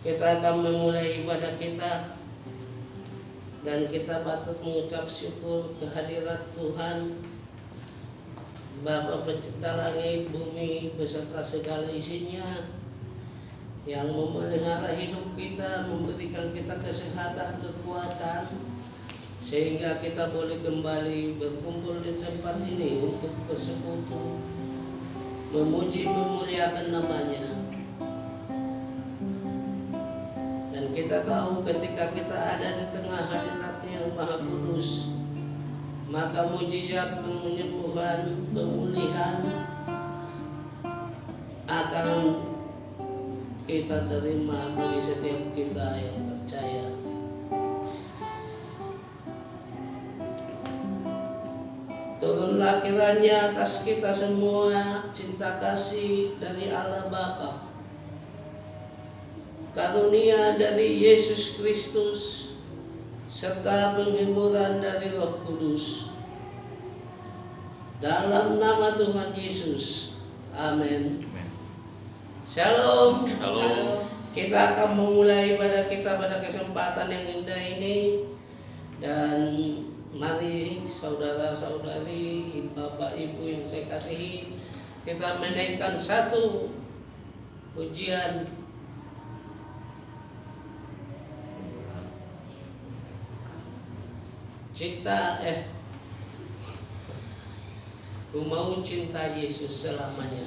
Kita akan memulai ibadah kita, dan kita patut mengucap syukur kehadirat Tuhan Bapa pencipta langit, bumi beserta segala isinya, yang memelihara hidup kita, memberikan kita kesehatan, kekuatan, sehingga kita boleh kembali berkumpul di tempat ini untuk bersekutu, memuji, memuliakan namanya. Dan kita tahu ketika kita ada di tengah hadirat yang Maha Kudus, maka mujizat penyembuhan, pemulihan akan kita terima dari setiap kita yang percaya. Turunlah kiranya atas kita semua cinta kasih dari Allah Bapa, karunia dari Yesus Kristus, serta penghiburan dari Roh Kudus. Dalam nama Tuhan Yesus, amin. Shalom. Halo. Kita akan memulai ibadah kita pada kesempatan yang indah ini, dan mari saudara-saudari, Bapak Ibu yang saya kasihi, kita menaikkan satu pujian. Ku mau cinta Yesus selamanya.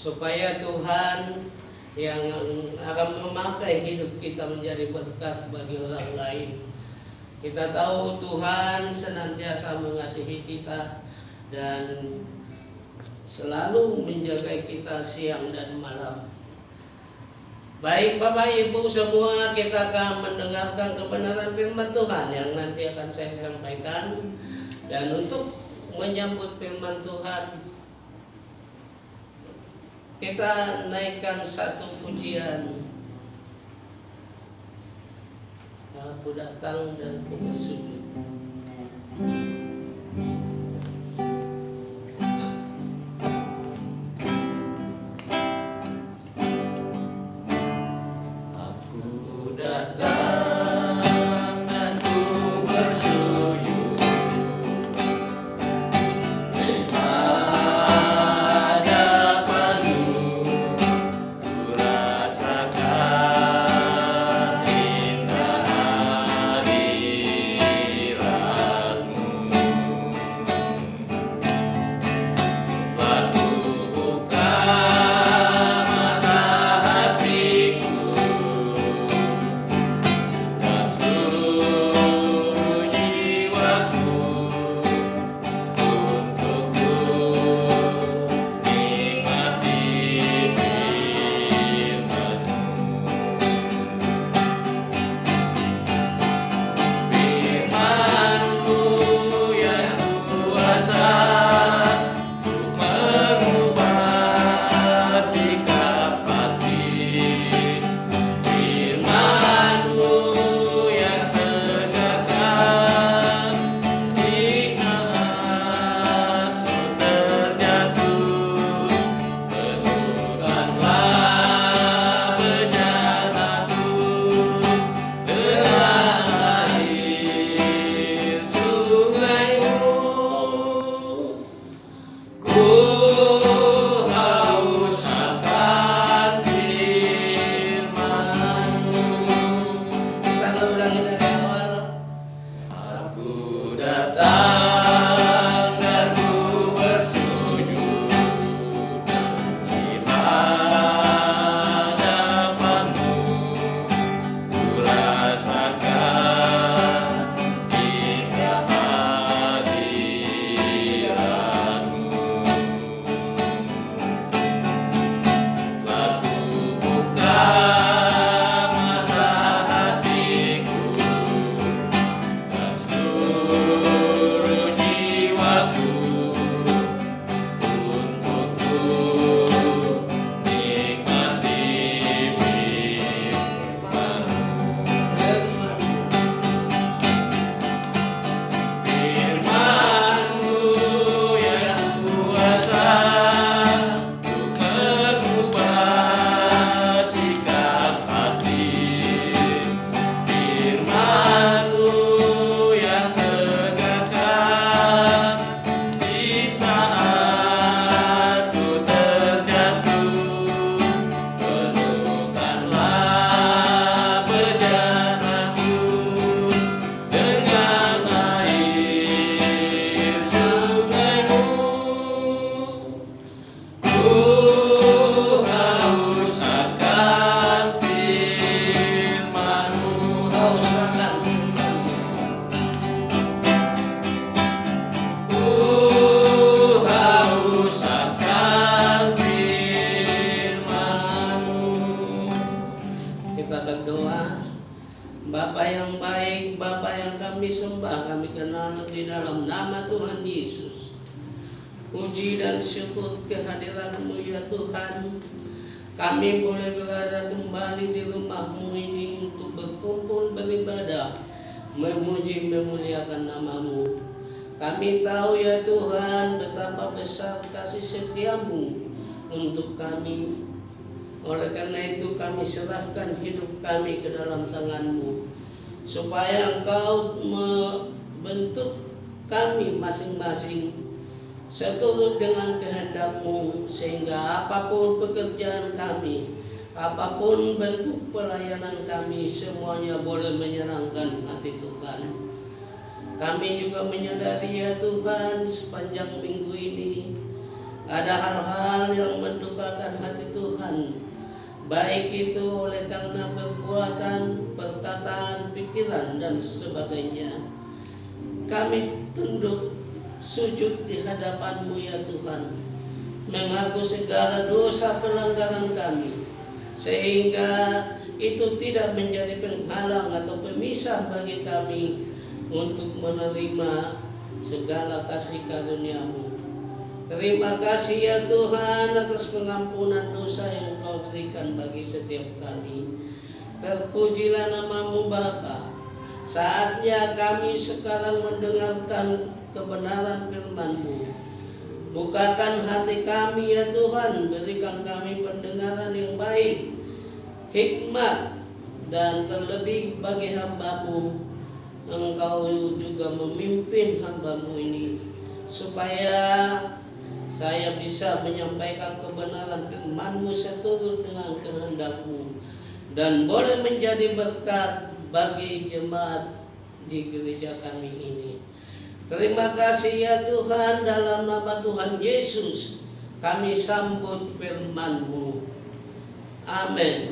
Supaya Tuhan yang akan memakai hidup kita menjadi berkat bagi orang lain. Kita tahu Tuhan senantiasa mengasihi kita dan selalu menjaga kita siang dan malam. Baik Bapak Ibu semua, kita akan mendengarkan kebenaran firman Tuhan yang nanti akan saya sampaikan. Dan untuk menyambut firman Tuhan, kita naikkan satu pujian. Aku datang dan ku bersujud. Aku datang dan ku bersujud hadapanmu, ku rasakan indah hadiratmu. sembah, kami kenal di dalam nama Tuhan Yesus. Puji dan syukur kehadiran-Mu ya Tuhan. Kami boleh berada kembali di rumah-Mu ini untuk berkumpul beribadah, memuji memuliakan nama-Mu. Kami tahu ya Tuhan betapa besar kasih setia-Mu untuk kami. Oleh karena itu kami serahkan hidup kami ke dalam tangan-Mu, supaya Engkau membentuk kami masing-masing seturut dengan kehendak-Mu, sehingga apapun pekerjaan kami, apapun bentuk pelayanan kami, semuanya boleh menyenangkan hati Tuhan. Kami juga menyadari ya Tuhan, sepanjang minggu ini ada hal-hal yang mendukakan hati Tuhan, baik itu oleh karena perbuatan, perkataan, pikiran dan sebagainya. Kami tunduk sujud di hadapan-Mu ya Tuhan, mengaku segala dosa pelanggaran kami, sehingga itu tidak menjadi penghalang atau pemisah bagi kami untuk menerima segala kasih karunia-Mu. Terima kasih ya Tuhan atas pengampunan dosa yang Engkau berikan bagi setiap kami. Terpujilah nama-Mu Bapa. Saatnya kami sekarang mendengarkan kebenaran firman-Mu. Bukakan hati kami ya Tuhan, berikan kami pendengaran yang baik, hikmat, dan terlebih bagi hamba-Mu, Engkau juga memimpin hamba-Mu ini, supaya saya bisa menyampaikan kebenaran firman-Mu seturut dengan kehendak-Mu, dan boleh menjadi berkat bagi jemaat di gereja kami ini. Terima kasih ya Tuhan, dalam nama Tuhan Yesus kami sambut firman-Mu. Amin.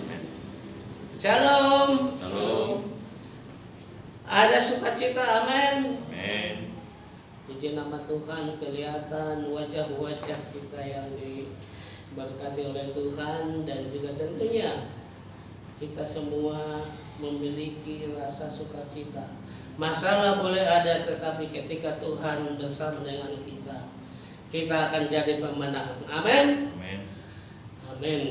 Shalom. Shalom. Ada sukacita, amin. Amin. Puji nama Tuhan, kelihatan wajah-wajah kita yang diberkati oleh Tuhan, dan juga tentunya kita semua memiliki rasa sukacita. Masalah boleh ada, tetapi ketika Tuhan bersama dengan kita, kita akan jadi pemenang. Amin. Amin. Amin.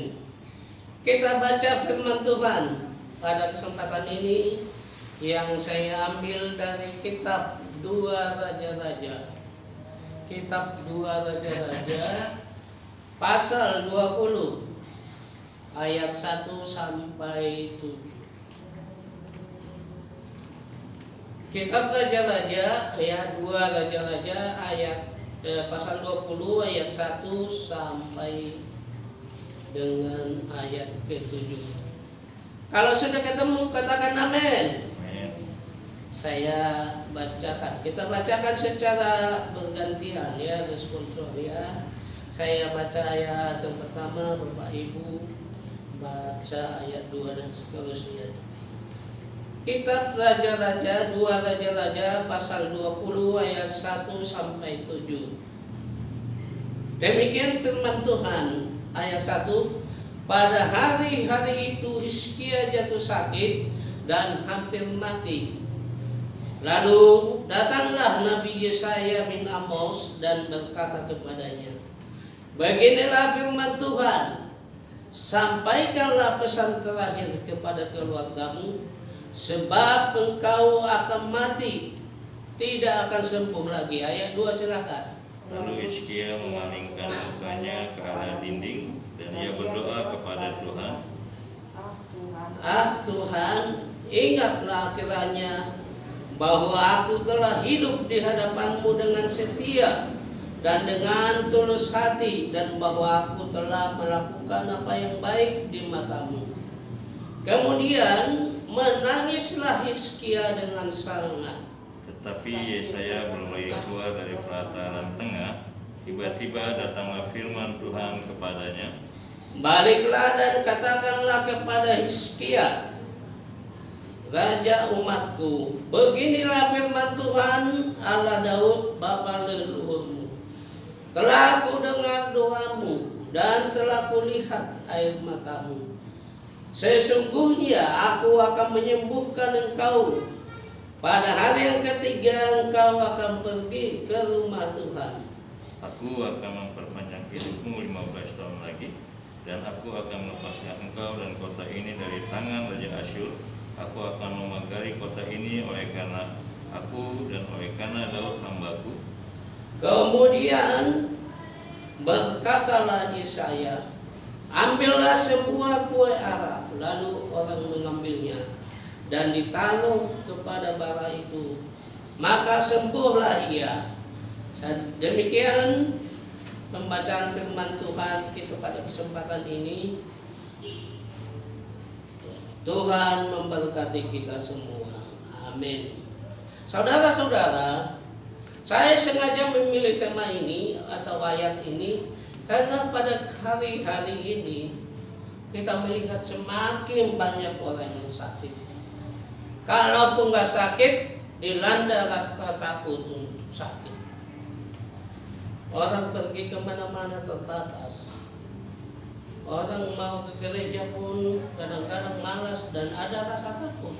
Kita baca firman Tuhan pada kesempatan ini yang saya ambil dari kitab 2 Raja-Raja. Kitab 2 Raja-Raja pasal 20 ayat 1 sampai 7. Kitab Raja-Raja ya 2 Raja-Raja ayat pasal 20 ayat 1 sampai dengan ayat ke-7. Kalau sudah ketemu katakan amin. Amin. Saya bacakan. Kita bacakan secara bergantian ya, responsor ya. Saya baca ayat yang pertama, Bapak Ibu baca ayat 2 dan seterusnya. Kitab Raja-Raja 2 Raja-Raja pasal 20 ayat 1 sampai 7. Demikian firman Tuhan. Ayat 1. Pada hari-hari itu Hizkia jatuh sakit dan hampir mati. Lalu datanglah Nabi Yesaya bin Amos dan berkata kepadanya, beginilah firman Tuhan, sampaikanlah pesan terakhir kepada keluargamu, sebab engkau akan mati, tidak akan sembuh lagi. Ayat 2 silakan. Lalu Hizkia memalingkan mukanya ke arah dinding dan ia berdoa kepada Tuhan. Ah Tuhan, ingatlah kiranya bahwa aku telah hidup di hadapan-Mu dengan setia dan dengan tulus hati, dan bahwa aku telah melakukan apa yang baik di mata-Mu. Kemudian menangislah Hizkia dengan sangat. Tetapi Yesaya belum lagi keluar dari pelataran tengah, tiba-tiba datanglah firman Tuhan kepadanya. Baliklah dan katakanlah kepada Hizkia, raja umatku, beginilah firman Tuhan Allah Daud bapa leluhurmu. Telah ku dengar doamu dan telah kulihat air matamu. Sesungguhnya aku akan menyembuhkan engkau Pada hari yang ketiga engkau akan pergi ke rumah Tuhan. Aku akan memperpanjang hidupmu 15 tahun lagi, dan aku akan melepaskan engkau dan kota ini dari tangan Raja Asyur. Aku akan memagari kota ini oleh karena aku dan oleh karena Daud hambaku. Kemudian berkatalah Yesaya, ambillah sebuah kue ara. Lalu orang mengambilnya dan ditaruh kepada bara itu, maka sembuhlah ia. Demikian pembacaan firman Tuhan kita pada kesempatan ini. Tuhan memberkati kita semua. Amin. Saudara-saudara, saya sengaja memilih tema ini atau ayat ini karena pada hari-hari ini kita melihat semakin banyak orang yang sakit. Kalaupun nggak sakit, dilanda rasa takut untuk sakit. Orang pergi kemana-mana terbatas. Orang mau ke gereja pun kadang-kadang malas dan ada rasa takut.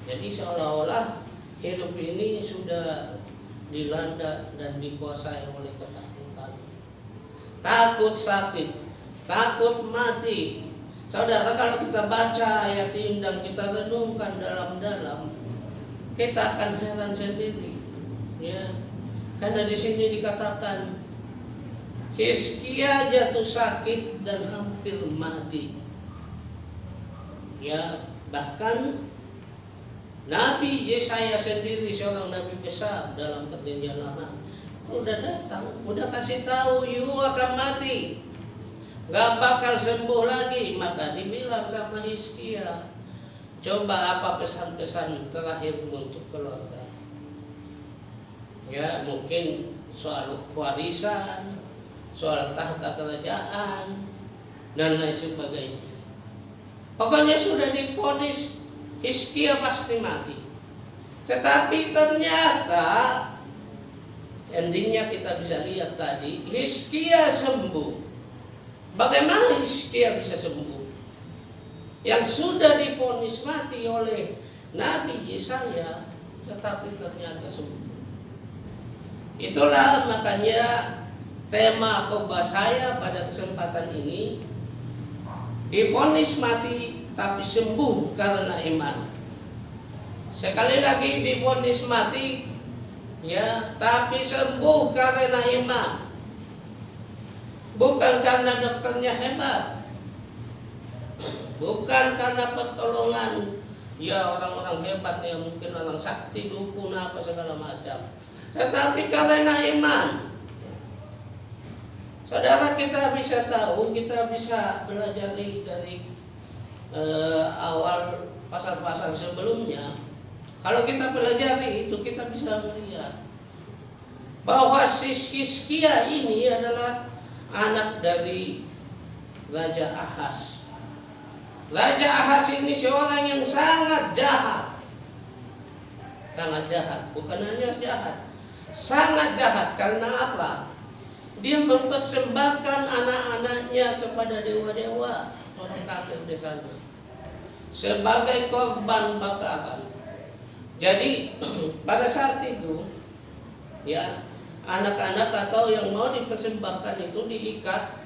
Jadi seolah-olah hidup ini sudah dilanda dan dikuasai oleh ketakutan. Takut sakit, takut mati. Saudara, kalau kita baca ayat ini dan kita renungkan dalam-dalam, kita akan heran sendiri. Ya, karena di sini dikatakan Hizkia jatuh sakit dan hampir mati. Ya, bahkan Nabi Yesaya sendiri, seorang nabi besar dalam perjanjian lama, udah datang, udah kasih tahu you akan mati, gak bakal sembuh lagi. Maka dibilang sama Hizkia, coba apa pesan-pesan terakhir untuk keluarga? Ya, mungkin soal warisan, soal tahta kerajaan, dan lain sebagainya. Pokoknya sudah divonis Hizkia pasti mati. Tetapi ternyata endingnya kita bisa lihat tadi, Hizkia sembuh. Bagaimana Hizkia bisa sembuh? Yang sudah divonis mati oleh Nabi Yesaya, tetapi ternyata sembuh. Itulah makanya tema khotbah saya pada kesempatan ini, divonis mati tapi sembuh karena iman. Sekali lagi, divonis mati ya, tapi sembuh karena iman. Bukan karena dokternya hebat, bukan karena pertolongan ya orang-orang hebat yang mungkin orang sakti, dukun apa segala macam, tetapi karena iman. Saudara, kita bisa tahu, kita bisa belajar dari awal pasal-pasal sebelumnya. Kalau kita pelajari itu, kita bisa melihat bahwa Hizkia ini adalah anak dari Raja Ahaz. Raja Ahaz ini seorang yang sangat jahat. Sangat jahat, bukan hanya jahat, sangat jahat. Karena apa? Dia mempersembahkan anak-anaknya kepada dewa-dewa, orang kafir di sana, sebagai korban bakaran. Jadi pada saat itu ya, anak-anak atau yang mau dipersembahkan itu diikat,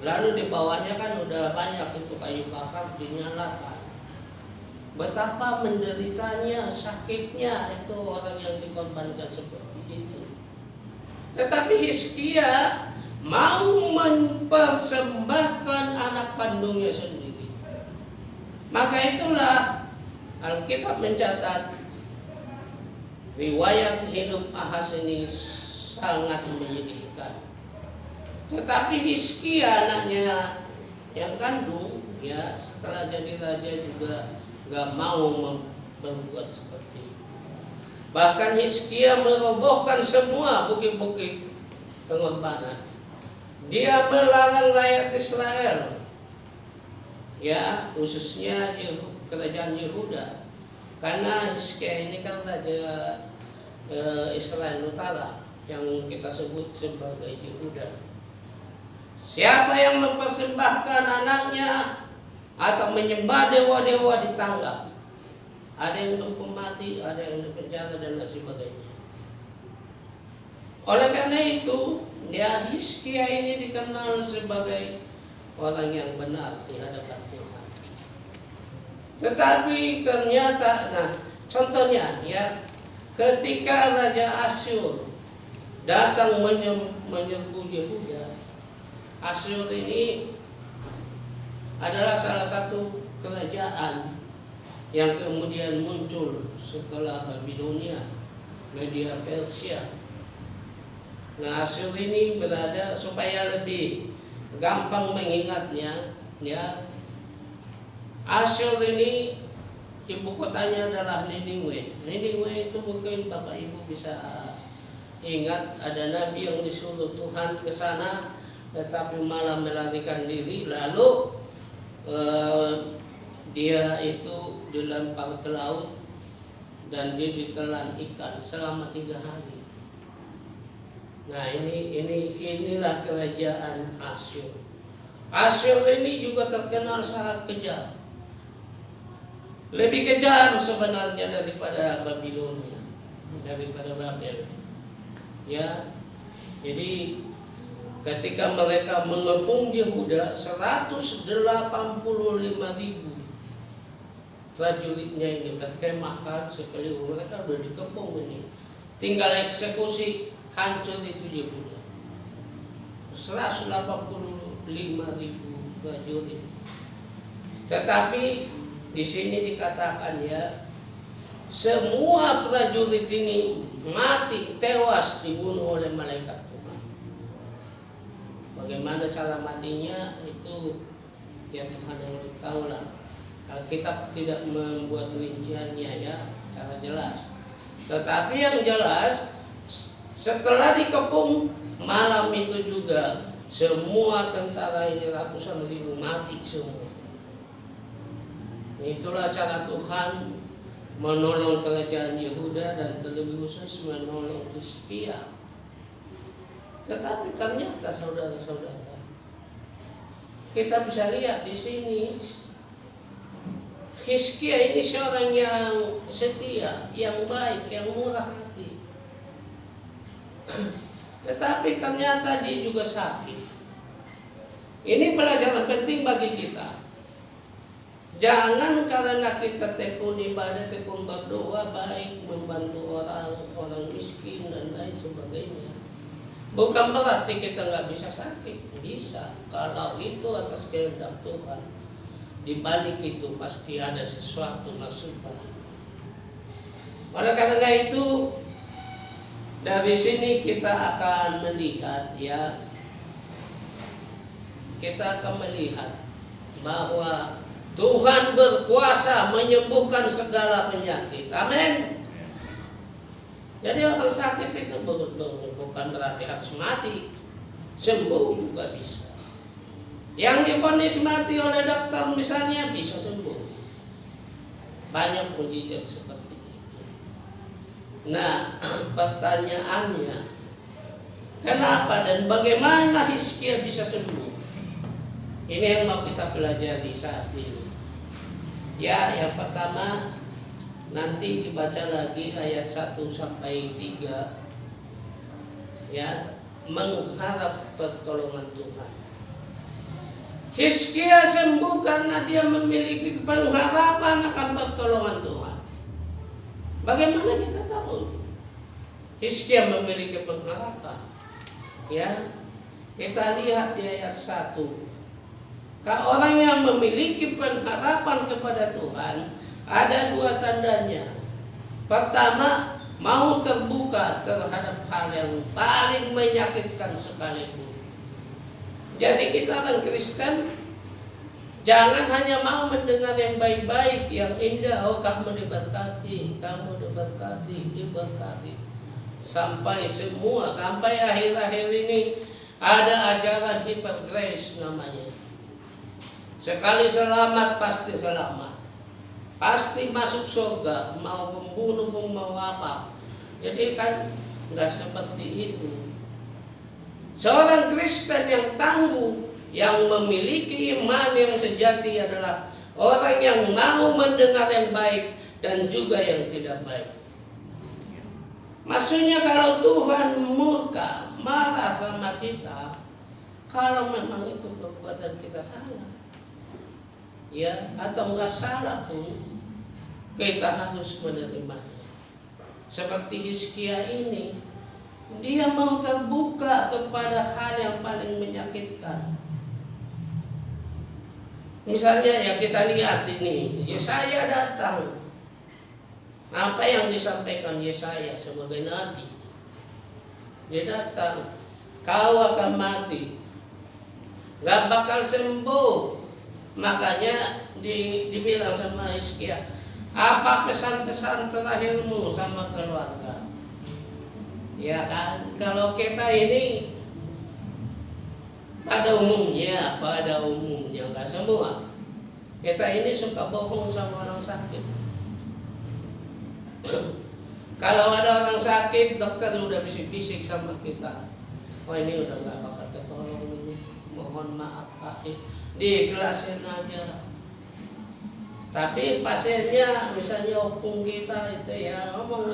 lalu di bawahnya kan udah banyak itu kayu bakar dinyalakan. Betapa menderitanya, sakitnya itu orang yang dikorbankan seperti itu. Tetapi Hizkia mau mempersembahkan anak kandungnya sendiri. Maka itulah Alkitab mencatat riwayat hidup Ahaz ini sangat menyedihkan. Tetapi Hizkia, anaknya yang kandung, ya setelah jadi raja juga gak mau berbuat seperti itu. Bahkan Hizkia merobohkan semua bukit-bukit pengorbanan. Dia melarang rakyat Israel, ya khususnya kerajaan Yehuda, karena Hizkia ini kan raja Israel Utara yang kita sebut sebagai Yehuda. Siapa yang mempersembahkan anaknya atau menyembah dewa-dewa ditangkap. ada yang dihukum mati, ada yang dipenjara dan lain sebagainya. Oleh karena itu, ya Hizkia ini dikenal sebagai orang yang benar di hadapan Tuhan. Tetapi ternyata, nah contohnya ya, ketika Raja Asyur datang menyerbu Yehuda, Asyur ini adalah salah satu kerajaan yang kemudian muncul setelah Babilonia, Media Persia. Nah, Asyur ini berada, supaya lebih gampang mengingatnya, ya, Asyur ini ibu kotanya adalah Niniwe. Niniwe itu mungkin Bapak Ibu bisa ingat, ada nabi yang disuruh Tuhan ke sana, tetapi malah melarikan diri, lalu dia itu dilempar ke laut dan dia ditelan ikan selama 3 hari. Nah inilah kerajaan Asyur. Asyur ini juga terkenal sangat kejam, lebih kejam sebenarnya daripada Babilonia, daripada Babel. Ya, jadi ketika mereka mengepung Yehuda, 185.000 prajuritnya ini berkemahkan sekeliling, mereka sudah dikepung ini, tinggal eksekusi, hancur itu Yehuda. 185.000 prajurit. Tetapi di sini dikatakan ya, semua prajurit ini mati, tewas, dibunuh oleh malaikat Tuhan. Bagaimana cara matinya itu ya Tuhan yang lebih tahu lah. Alkitab tidak membuat rinciannya ya secara jelas. Tetapi yang jelas, setelah dikepung malam itu juga semua tentara ini, ratusan ribu, mati semua. Itulah cara Tuhan menolong kerajaan Yehuda dan terlebih khusus menolong Hizkia. Tetapi ternyata saudara-saudara, kita bisa lihat di sini, Hizkia ini seorang yang setia, yang baik, yang murah hati. Tetapi ternyata dia juga sakit. Ini pelajaran penting bagi kita. Jangan karena kita tekun ibadah, tekun berdoa baik, membantu orang miskin dan lain sebagainya, bukan berarti kita nggak bisa sakit. Bisa, kalau itu atas kehendak Tuhan. Di balik itu pasti ada sesuatu maksud baik. Oleh karena itu, dari sini kita akan melihat ya, kita akan melihat bahwa Tuhan berkuasa menyembuhkan segala penyakit. Amin. Jadi orang sakit itu bukan berarti harus mati, sembuh juga bisa. Yang divonis mati oleh dokter misalnya bisa sembuh. Banyak mujizat seperti itu. Nah, pertanyaannya, kenapa dan bagaimana Hizkia bisa sembuh? Ini yang mau kita pelajari saat ini. Ya, yang pertama nanti dibaca lagi ayat 1 sampai 3. Ya, mengharap pertolongan Tuhan. Hizkia sembuh karena dia memiliki pengharapan akan pertolongan Tuhan. Bagaimana kita tahu Hizkia memiliki pengharapan? Ya, kita lihat di ayat 1. Orang yang memiliki pengharapan kepada Tuhan, ada 2 tandanya. Pertama, mau terbuka terhadap hal yang paling menyakitkan sekalipun. Jadi kita orang Kristen jangan hanya mau mendengar yang baik-baik, yang indah, oh kamu diberkati, diberkati. Sampai akhir-akhir ini ada ajaran hyper grace namanya. Sekali selamat pasti selamat, pasti masuk surga, mau membunuh pun mau apa. Jadi kan nggak seperti itu. Seorang Kristen yang tangguh, yang memiliki iman yang sejati adalah orang yang mau mendengar yang baik dan juga yang tidak baik. Maksudnya kalau Tuhan murka, marah sama kita, kalau memang itu perbuatan kita salah, ya, atau enggak salah pun, kita harus menerimanya. Seperti Hizkia ini, dia mau terbuka kepada hal yang paling menyakitkan. Misalnya ya kita lihat ini, Yesaya datang. Apa yang disampaikan Yesaya sebagai nabi? Dia datang, kau akan mati, gak bakal sembuh. Makanya dibilang sama Hizkia, apa pesan-pesan terakhirmu sama keluarga? Ya kan, kalau kita ini pada umumnya nggak semua, kita ini suka bohong sama orang sakit. Kalau ada orang sakit, dokter udah bisik-bisik sama kita, oh ini udah nggak bakal ketolong ini, mohon maaf Pak, diikhlasin aja. Tapi pasiennya misalnya opung kita itu ya ngomong,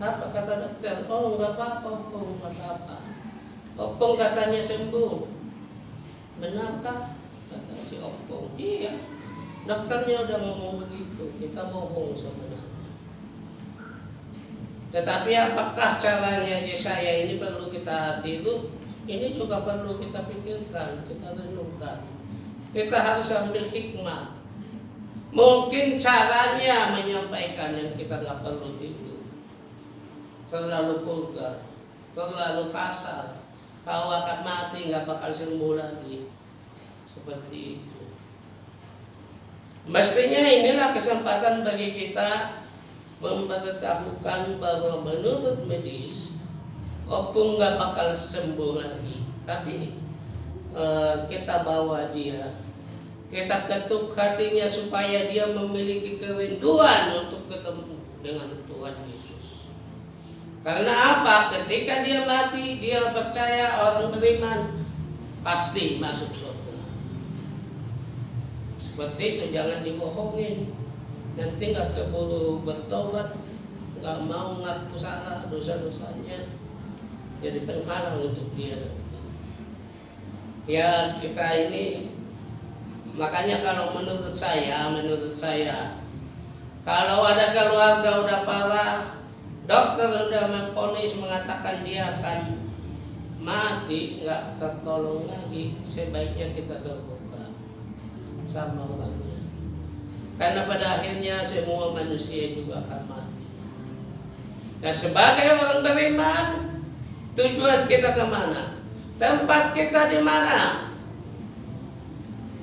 apa kata dokter? Oh nggak apa-apa opung, nggak apa-apa. Opung katanya sembuh, benarkah? Kata si opung, iya. Dokternya udah ngomong begitu, kita bohong sebenarnya. Tetapi apakah caranya Yesaya ini perlu kita tiru? Ini juga perlu kita pikirkan, kita renungkan. Kita harus ambil hikmah. Mungkin caranya menyampaikan yang kita nggak perlu tiru, terlalu vulgar, terlalu kasar. Kau akan mati, nggak bakal sembuh lagi. Seperti itu. Mestinya inilah kesempatan bagi kita memberitahukan bahwa menurut medis opung nggak bakal sembuh lagi, tapi kita bawa dia, kita ketuk hatinya supaya dia memiliki kerinduan untuk ketemu dengan Tuhan Yesus. Karena apa? Ketika dia mati, dia percaya orang beriman pasti masuk surga. Seperti itu, jangan dibohongin. Nanti nggak keburu bertobat, nggak mau ngaku salah dosa-dosanya, jadi penghalang untuk dia nanti. Ya kita ini, makanya kalau menurut saya, kalau ada keluarga udah parah, dokter udah memvonis mengatakan dia akan mati, nggak tertolong lagi, sebaiknya kita terbuka sama orangnya. Karena pada akhirnya semua manusia juga akan mati. Nah sebagai orang beriman, tujuan kita kemana? Tempat kita di mana?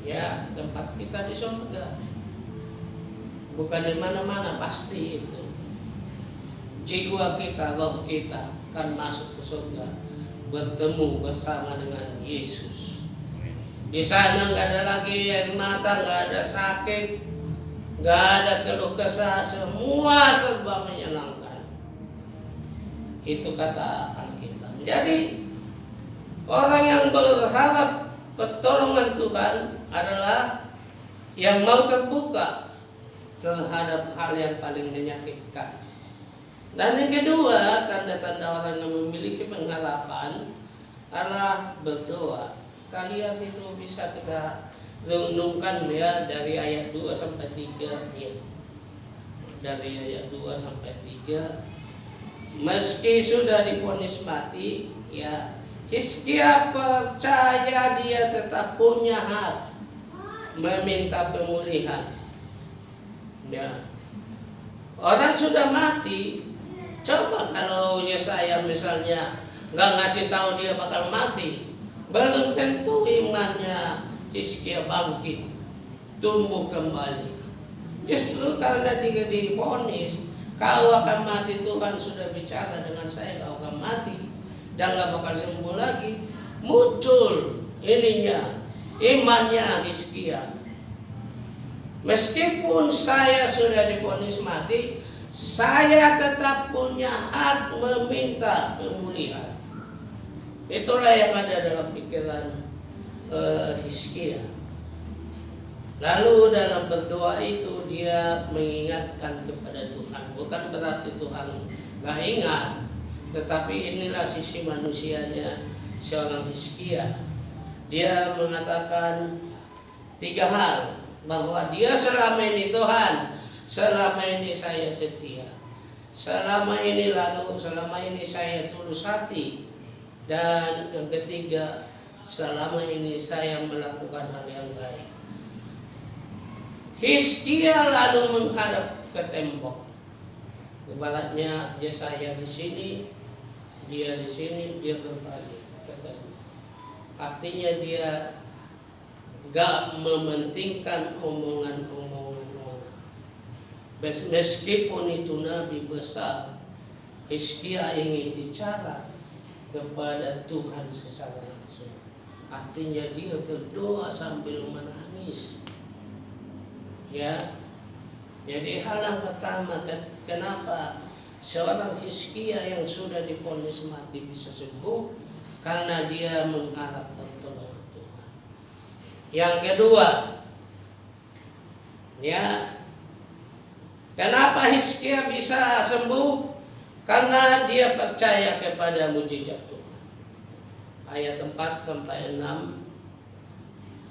Ya, tempat kita di surga. Bukan di mana-mana, pasti itu. Jiwa kita, roh kita akan masuk ke surga, bertemu bersama dengan Yesus. Di sana nggak ada lagi air mata, nggak ada sakit, nggak ada keluh kesah, semua serba menyenangkan. Itu kata Alkitab. Jadi orang yang berharap pertolongan Tuhan adalah yang mau terbuka terhadap hal yang paling menyakitkan. Dan yang kedua, tanda-tanda orang yang memiliki pengharapan adalah berdoa. Kita lihat itu bisa kita renungkan ya dari ayat 2 sampai 3 ya. Dari ayat 2 sampai 3. Meski sudah divonis mati, ya, Hizkia percaya dia tetap punya hak meminta pemulihan. Ya. Orang sudah mati, coba kalau Yesaya misalnya nggak ngasih tahu dia bakal mati, belum tentu imannya Hizkia bangkit, tumbuh kembali. Justru karena dia divonis, kau akan mati, Tuhan sudah bicara dengan saya, kau akan mati dan gak bakal sembuh lagi. Muncul ininya, imannya Hizkia. Meskipun saya sudah divonis mati, saya tetap punya hak meminta pemulihan. Itulah yang ada dalam pikiran Hizkia. Lalu dalam berdoa itu dia mengingatkan kepada Tuhan. Bukan berarti Tuhan gak ingat, tetapi inilah sisi manusianya seorang Hizkia. Dia mengatakan 3 hal, bahwa dia selama ini Tuhan, selama ini saya setia, selama ini saya tulus hati, dan yang ketiga, selama ini saya melakukan hal yang baik. Hizkia lalu menghadap ke tembok. Ibaratnya Yesaya di sini, dia di sini, dia berbalik ke tembok. Artinya dia gak mementingkan omongan-omongan orang. Meskipun itu nabi besar, Hizkia ingin bicara kepada Tuhan secara langsung. Artinya dia berdoa sambil menangis. Ya, jadi hal yang pertama, kenapa seorang Hizkia yang sudah divonis mati bisa sembuh? Karena dia mengharap pertolongan Tuhan. Yang kedua, ya, kenapa Hizkia bisa sembuh? Karena dia percaya kepada mujizat Tuhan. Ayat 4 sampai 6.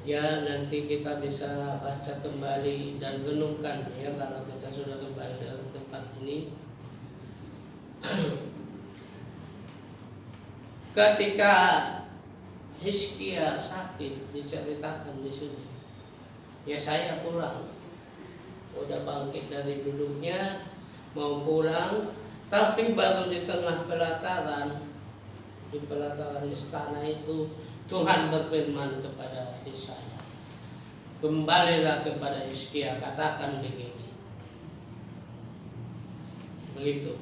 Ya, nanti kita bisa baca kembali dan renungkan ya kalau kita sudah kembali dalam tempat ini. Ketika Hizkia sakit, diceritakan di sini. Ya, saya pulang. Udah bangkit dari duduknya, mau pulang, tapi baru di tengah pelataran, di pelataran istana itu, Tuhan berfirman kepada Yesaya, kembalilah kepada Hizkia, katakan begini. Begitu.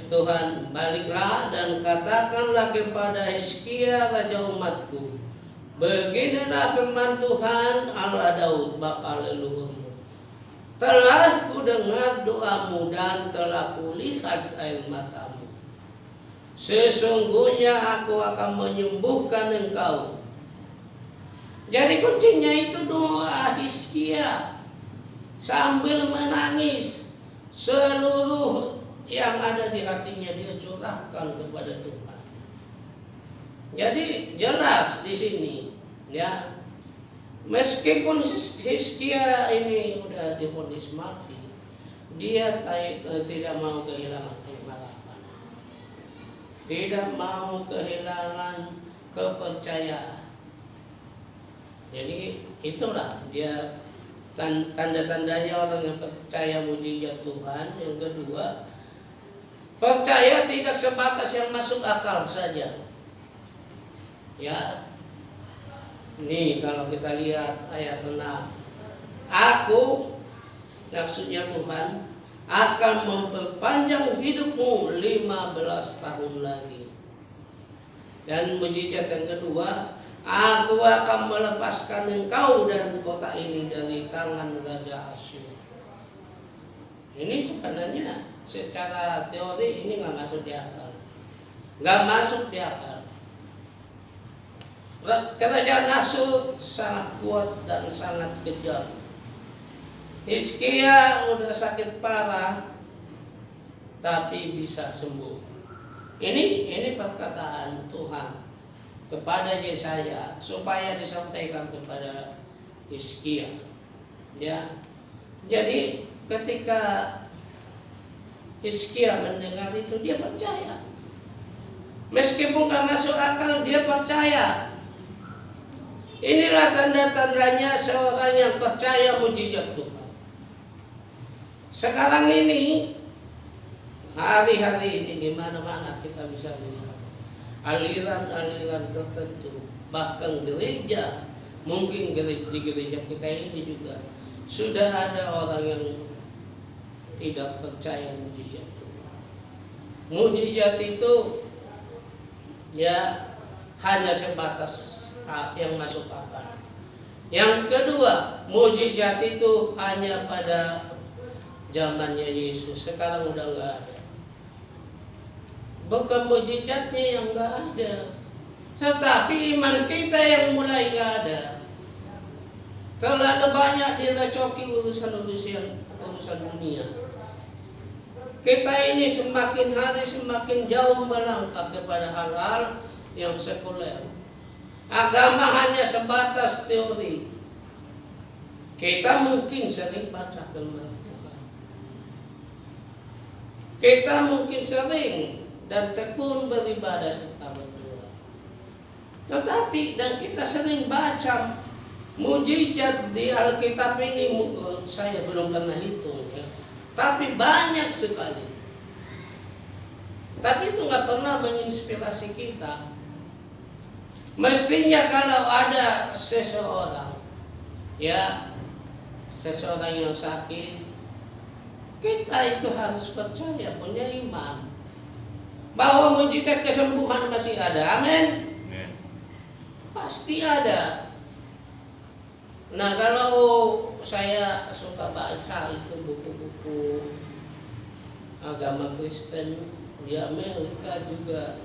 Tuhan, baliklah dan katakanlah kepada Hizkia raja umatku, beginilah firman Tuhan Allah Daud bapa leluhurmu. Telah ku dengar doamu dan telah kulihat air matamu. Sesungguhnya aku akan menyembuhkan engkau. Jadi kuncinya itu doa Hizkia sambil menangis. Seluruh yang ada di hatinya dia curahkan kepada Tuhan. Jadi jelas di sini, ya, meskipun Hizkia ini udah divonis mati, dia tidak mau kehilangan pengharapan, tidak mau kehilangan kepercayaan. Jadi itulah dia tanda-tandanya orang yang percaya mujizat Tuhan. Yang kedua, percaya tidak sebatas yang masuk akal saja. Ya, nih kalau kita lihat ayat 6, aku, maksudnya Tuhan, akan memperpanjang hidupmu 15 tahun lagi. Dan mujizat yang kedua, aku akan melepaskan engkau dan kota ini dari tangan Raja Asyur. Ini sebenarnya secara teori ini nggak masuk di akal, nggak masuk di akal. Kerajaan Asyur sangat kuat dan sangat kejam. Hizkia udah sakit parah, tapi bisa sembuh. Ini perkataan Tuhan kepada Yesaya supaya disampaikan kepada Hizkia. Ya, jadi ketika Hizkia mendengar itu dia percaya, meskipun gak masuk akal dia percaya. Inilah tanda-tandanya seorang yang percaya mujizat Tuhan. Sekarang ini, hari-hari ini di mana-mana kita bisa lihat aliran-aliran tertentu, bahkan gereja, mungkin di gereja kita ini juga sudah ada orang yang tidak percaya mujizat Tuhan. Mujizat itu ya hanya sebatas yang masuk akal. Yang kedua, mujizat itu hanya pada zamannya Yesus. Sekarang udah nggak ada. Bukan mujizatnya yang nggak ada, tetapi iman kita yang mulai nggak ada. Terlalu banyak direcoki urusan dunia. Kita ini semakin hari semakin jauh melangkah kepada hal-hal yang sekuler. Agama hanya sebatas teori. Kita mungkin sering baca firman Tuhan. Kita mungkin sering dan tekun beribadah serta berdoa. Tetapi dan kita sering baca mujizat di Alkitab ini, saya belum pernah hitung ya. Tapi banyak sekali. Tapi itu nggak pernah menginspirasi kita. Mestinya kalau ada seseorang yang sakit, kita itu harus percaya, punya iman bahwa mujizat kesembuhan masih ada. Amin. Pasti ada. Nah, kalau saya suka baca itu buku-buku agama Kristen di Amerika juga,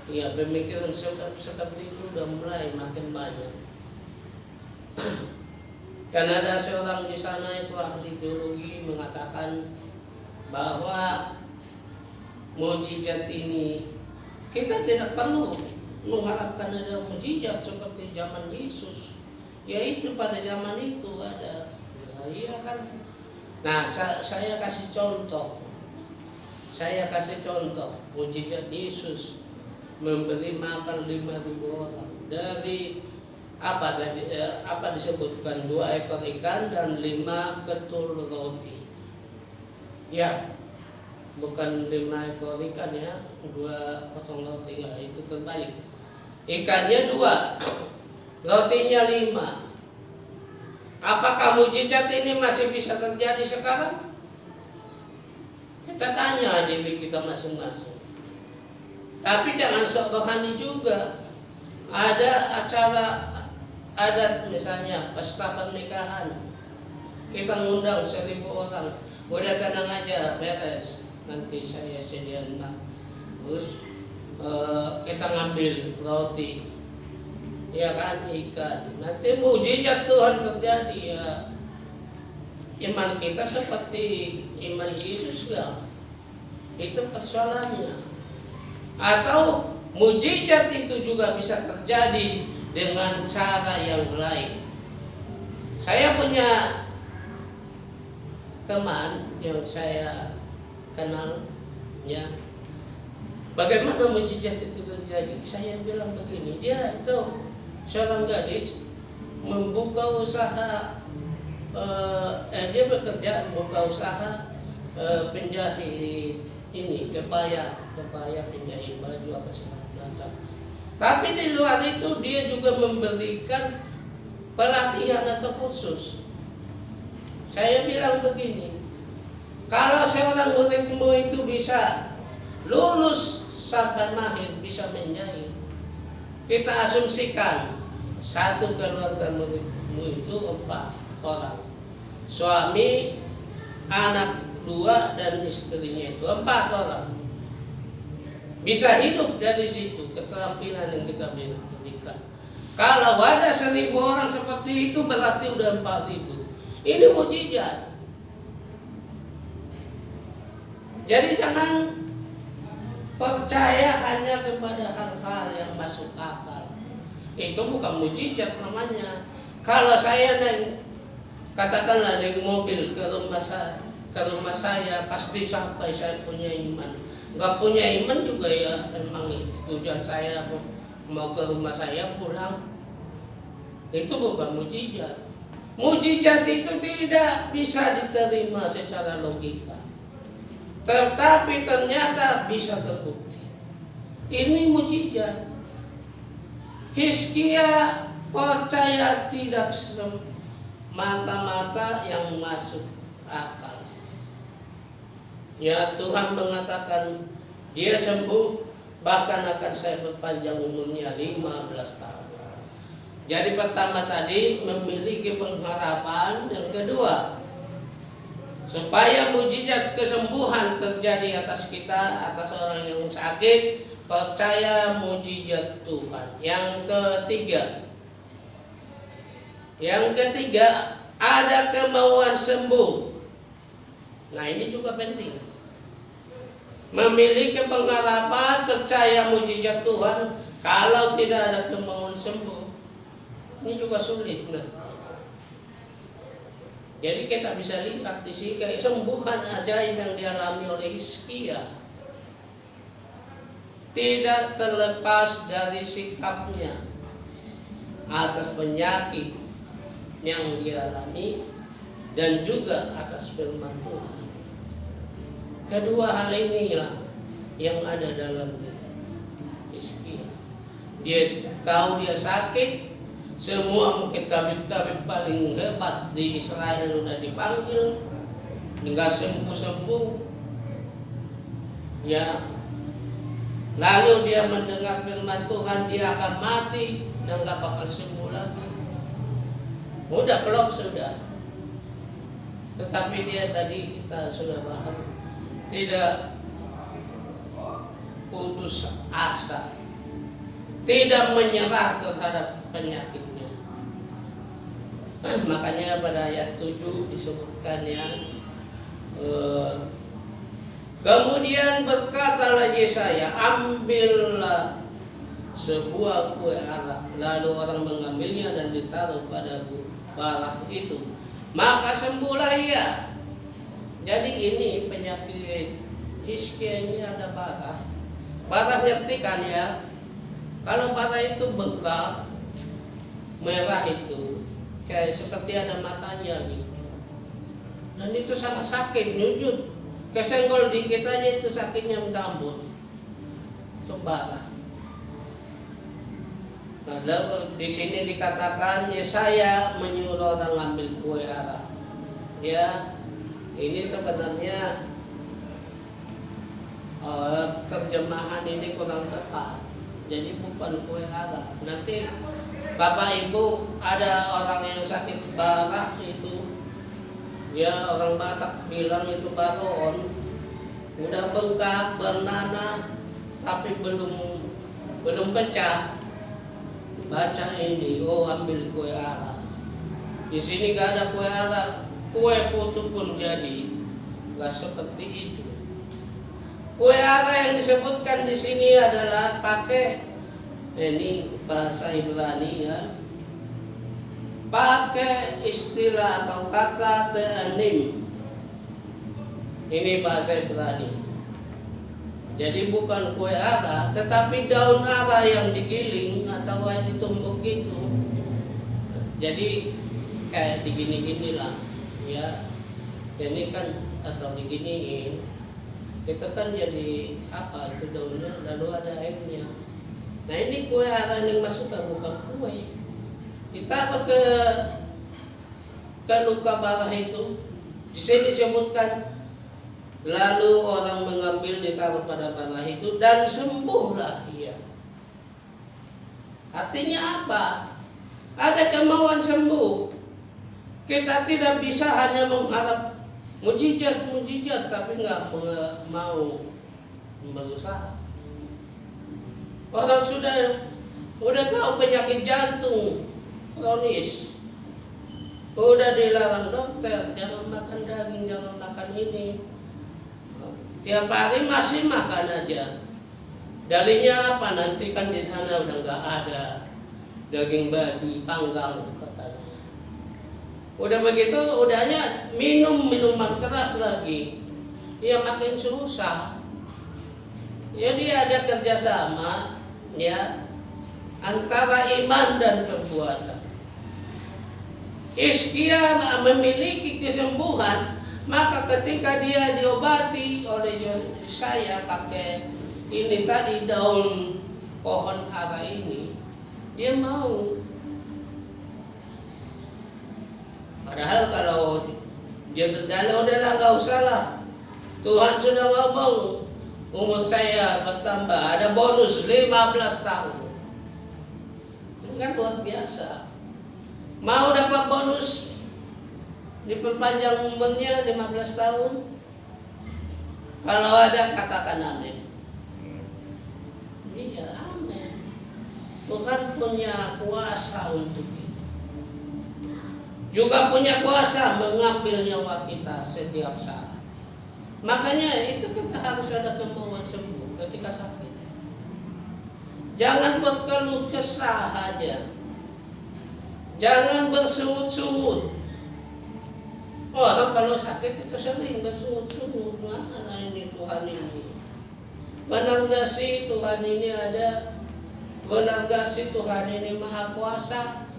ya pemikiran seperti itu udah mulai makin banyak. Karena ada seorang di sana itu ahli teologi mengatakan bahwa mujizat ini kita tidak perlu mengharapkan ada mujizat seperti zaman Yesus. Yaitu pada zaman itu ada. Nah, iya kan. Nah, saya kasih contoh. Mujizat Yesus memberi makan 5.000 orang dari apa disebutkan 2 ekor ikan dan 5 ketul roti. Ya, bukan 5 ekor ikan ya, 2 potong roti ya, itu terbalik. Ikannya 2. Rotinya 5. Apakah mujizat ini masih bisa terjadi sekarang? Kita tanya diri kita masing-masing. Tapi jangan sok rohani juga. Ada acara adat misalnya pesta pernikahan. Kita ngundang 1.000 orang. Udah tenang aja, beres. Nanti saya sediain mak. Terus kita ngambil roti. Ya kan, ikan. Nanti mujizat Tuhan terjadi ya. Iman kita seperti iman Yesus gak? Itu persoalannya. Atau mujizat itu juga bisa terjadi dengan cara yang lain. Saya punya teman yang saya kenal ya. Bagaimana mujizat itu terjadi? Saya bilang begini, dia itu seorang gadis membuka usaha, dia bekerja membuka usaha penjahit ini kebaya penjahit baju apa segala macam. Tapi di luar itu dia juga memberikan pelatihan atau kursus. Saya bilang begini, kalau seorang muridmu itu bisa lulus sampai mahir bisa menjahit, kita asumsikan satu keluarga muridmu itu 4 orang, suami, anak 2 dan istrinya itu 4 orang. Bisa hidup dari situ keterampilan yang kita berikan. Kalau ada 1.000 orang seperti itu berarti udah 4.000. Ini mujizat. Jadi jangan percaya hanya kepada hal-hal yang masuk akal. Itu bukan mujizat namanya. Kalau saya katakanlah naik mobil ke rumah saya pasti sampai saya punya iman. Gak punya iman juga ya memang itu tujuan saya mau ke rumah saya pulang. Itu bukan mujizat. Mujizat itu tidak bisa diterima secara logika. Tetapi ternyata bisa terbukti. Ini mujizat. Hizkia percaya tidak semata-mata yang masuk akal. Ya, Tuhan mengatakan dia sembuh, bahkan akan saya berpanjang umurnya 15 tahun. Jadi pertama tadi memiliki pengharapan, yang kedua supaya mujizat kesembuhan terjadi atas kita, atas orang yang sakit, percaya mujizat Tuhan. Yang ketiga, Yang ketiga, ada kemauan sembuh. Nah, ini juga penting. Memiliki pengharapan, percaya mujizat Tuhan, kalau tidak ada kemauan sembuh, ini juga sulit. Nah, jadi kita bisa lihat di sini kesembuhan ajaib yang dialami oleh Hizkia tidak terlepas dari sikapnya atas penyakit yang dialami dan juga atas firman Tuhan. Kedua hal inilah yang ada dalam Hizkia. Dia tahu dia sakit. Semua mungkin tabib-tabib paling hebat di Israel sudah dipanggil, hingga sembuh-sembuh. Ya, lalu dia mendengar firman Tuhan, dia akan mati dan gak bakal sembuh lagi. Udah klop sudah. Tetapi dia tadi kita sudah bahas, tidak putus asa, tidak menyerah terhadap penyakitnya. Makanya pada ayat 7 disebutkan ya, kemudian berkatalah Yesaya, ambillah sebuah kue arak. Lalu orang mengambilnya dan ditaruh pada barak itu, maka sembuhlah ia. Jadi ini penyakit Hizkia ini ada barak. Barak ngerti kan ya? Kalau barak itu bengkak, merah itu, kayak seperti ada matanya gitu. Dan itu sangat sakit, nyujud. Kesenggol dikit aja itu sakitnya minta ampun. Itu barak. Nah, di sini dikatakan Yesaya menyuruh orang ambil kue arak. Ya, ini sebenarnya terjemahan ini kurang tepat. Jadi bukan kue arak. Nanti Bapak Ibu ada orang yang sakit barak itu, ya orang Batak bilang itu baron, udah bengkak, bernanah, tapi belum pecah. Baca ini, oh ambil kue arak. Di sini gak ada kue arak, kue putu pun jadi, gak seperti itu. Kue arak yang disebutkan di sini adalah pakai ini bahasa Ibrani ya, pakai istilah atau kata te'anim. Ini bahasa Ibrani. Jadi bukan kue ara, tetapi daun ara yang digiling atau yang ditumbuk itu. Jadi kayak digini-gini lah, ya. Ini kan atau diginiin, itu kan jadi apa? Itu daunnya, lalu ada airnya. Nah ini kue ara yang masukkan bukan kue. Ditaruh ke luka barah itu. Di sini disebutkan, lalu orang mengambil ditaruh pada barah itu dan sembuhlah ia. Artinya apa? Ada kemauan sembuh. Kita tidak bisa hanya mengharap mujizat, tapi nggak mau berusaha. Orang udah tahu penyakit jantung kronis, udah dilarang dokter, jangan makan daging, jangan makan ini. Tiap hari masih makan aja. Dalihnya apa? Nanti kan di sana udah nggak ada daging babi panggang katanya. Udah begitu, udahnya minuman keras lagi, ya makin susah. Jadi ada kerjasama ya antara iman dan perbuatan. Hizkia memiliki kesembuhan, maka ketika dia diobati oleh Yesaya pakai ini tadi daun pohon ara ini, dia mau. Padahal kalau dia bertanya, udahlah nggak usah lah, Tuhan sudah ngomong umur saya bertambah, ada bonus 15 tahun. Ini kan luar biasa. Mau dapat bonus diperpanjang umurnya 15 tahun? Kalau ada katakan amin. Iya, amin. Tuhan punya kuasa untuk itu. juga punya kuasa mengambil nyawa kita setiap saat. Makanya itu kita harus ada kemauan sembuh ketika sakit. Jangan berkeluh kesah aja. Jangan bersungut-sungut. Orang kalau sakit itu sering bersungut-sungut. Mana ini Tuhan ini? Benar gak sih Tuhan ini ada? Benar gak sih Tuhan ini maha kuasa?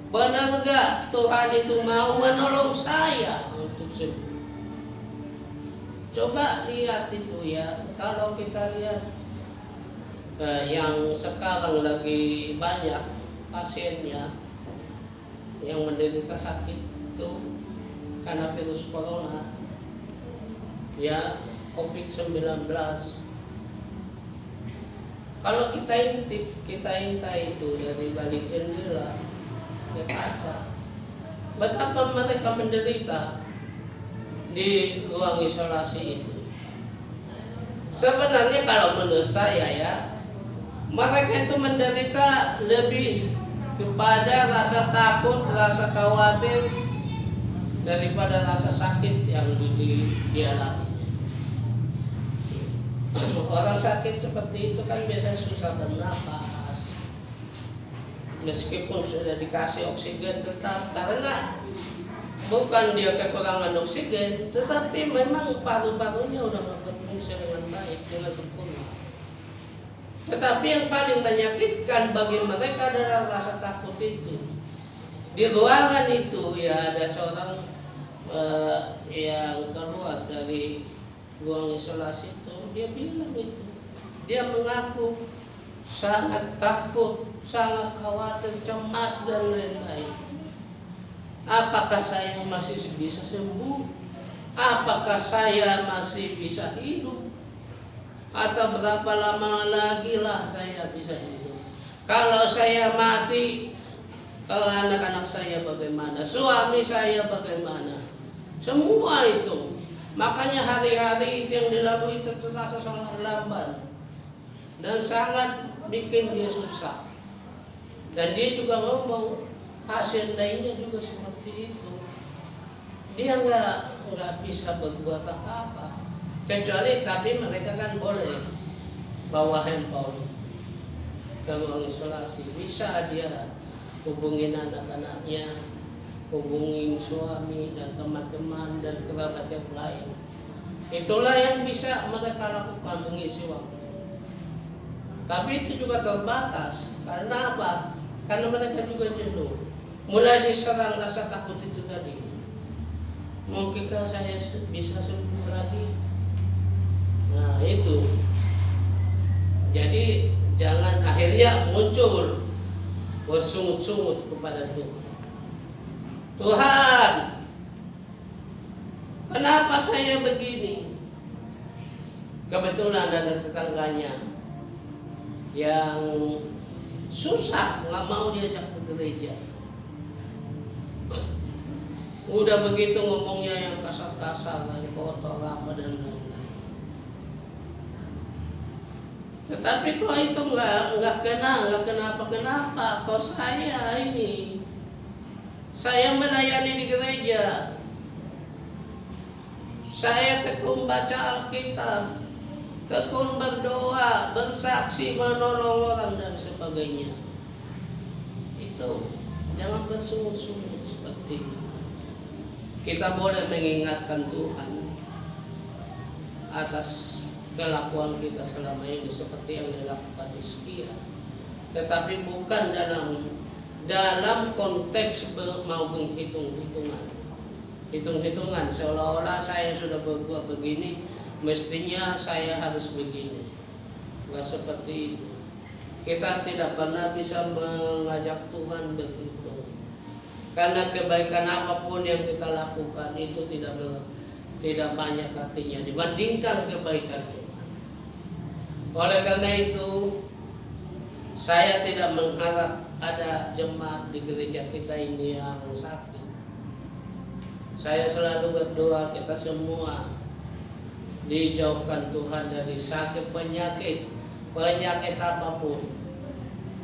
Benar gak Tuhan itu mau menolong saya untuk sembuh? Coba lihat itu ya. Kalau kita lihat yang sekarang lagi banyak pasiennya yang menderita sakit itu karena virus corona, ya COVID-19. Kalau kita intip, kita intai itu dari balik jendela ke kaca, betapa mereka menderita di ruang isolasi itu. Sebenarnya kalau menurut saya ya, mereka itu menderita lebih kepada rasa takut, rasa khawatir daripada rasa sakit yang dialami. Orang sakit seperti itu kan biasanya susah bernapas, meskipun sudah dikasih oksigen tetap, karena bukan dia kekurangan oksigen, tetapi memang paru-parunya udah nggak berfungsi dengan baik, dengan sempurna. Tetapi yang paling menyakitkan bagi mereka adalah rasa takut itu. Di ruangan itu ya ada seorang yang keluar dari ruang isolasi itu, dia bilang itu, dia mengaku sangat takut, sangat khawatir, cemas dan lain-lain. Apakah saya masih bisa sembuh? Apakah saya masih bisa hidup? Atau berapa lama lagi lah saya bisa hidup? Kalau saya mati, kalau anak-anak saya bagaimana? Suami saya bagaimana? Semua itu. Makanya hari-hari yang dilalui itu terasa sangat lamban dan sangat bikin dia susah. Dan dia juga ngomong pasien lainnya juga seperti itu. Dia nggak bisa berbuat apa-apa, kecuali tapi mereka kan boleh bawa handphone ke ruang isolasi. Bisa dia hubungin anak-anaknya, hubungin suami dan teman-teman dan kerabat yang lain. Itulah yang bisa mereka lakukan mengisi waktu. Tapi itu juga terbatas. Karena apa? Karena mereka juga jenuh. Mulai diserang rasa takut itu tadi. Mungkinkah saya bisa sembuh lagi? Nah itu. Jadi jangan akhirnya muncul bersungut-sungut kepada Tuhan. Tuhan, kenapa saya begini? Kebetulan ada tetangganya yang susah, nggak mau diajak ke gereja. Udah begitu ngomongnya yang kasar-kasar, yang kotor apa dan lain-lain. Tetapi kok itu nggak kenapa? Kok saya ini? Saya melayani di gereja. Saya tekun baca Alkitab, tekun berdoa, bersaksi, menolong orang dan sebagainya. Itu jangan bersungut-sungut seperti itu. Kita boleh mengingatkan Tuhan atas kelakuan kita selama ini seperti yang dilakukan Hizkia, tetapi bukan dalam konteks mau hitung-hitungan seolah-olah saya sudah berbuat begini, mestinya saya harus begini. Nggak seperti itu. Kita tidak pernah bisa mengajak Tuhan berhitung. Karena kebaikan apapun yang kita lakukan itu tidak banyak artinya dibandingkan kebaikan Tuhan. Oleh karena itu, saya tidak mengharap ada jemaat di gereja kita ini yang sakit. Saya selalu berdoa kita semua dijauhkan Tuhan dari sakit, penyakit apapun.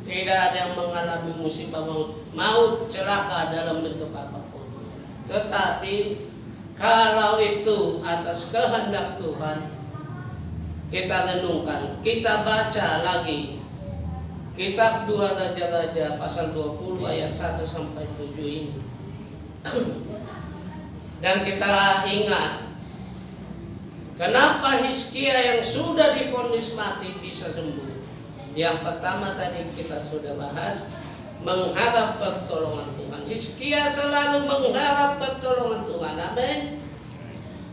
Tidak ada yang mengalami musibah maut celaka dalam bentuk apapun. Tetapi kalau itu atas kehendak Tuhan, kita renungkan, kita baca lagi kitab 2 Raja-Raja pasal 20 ayat 1 sampai 7 ini. Dan kita ingat kenapa Hizkia yang sudah divonis mati bisa sembuh. Yang pertama tadi kita sudah bahas, mengharap pertolongan Tuhan. Hizkia selalu mengharap pertolongan Tuhan. Amin.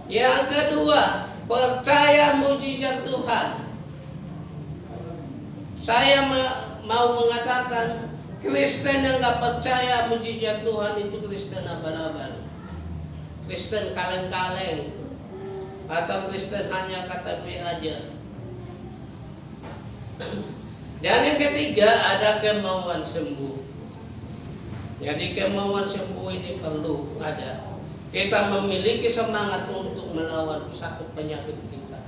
Yang kedua, percaya mujizat Tuhan. Saya mau mengatakan Kristen yang gak percaya mujizat Tuhan itu Kristen abal-abal, Kristen kaleng-kaleng, atau Kristen hanya kata B aja. Dan yang ketiga, ada kemauan sembuh. Jadi kemauan sembuh ini perlu ada. Kita memiliki semangat untuk melawan sakit penyakit kita,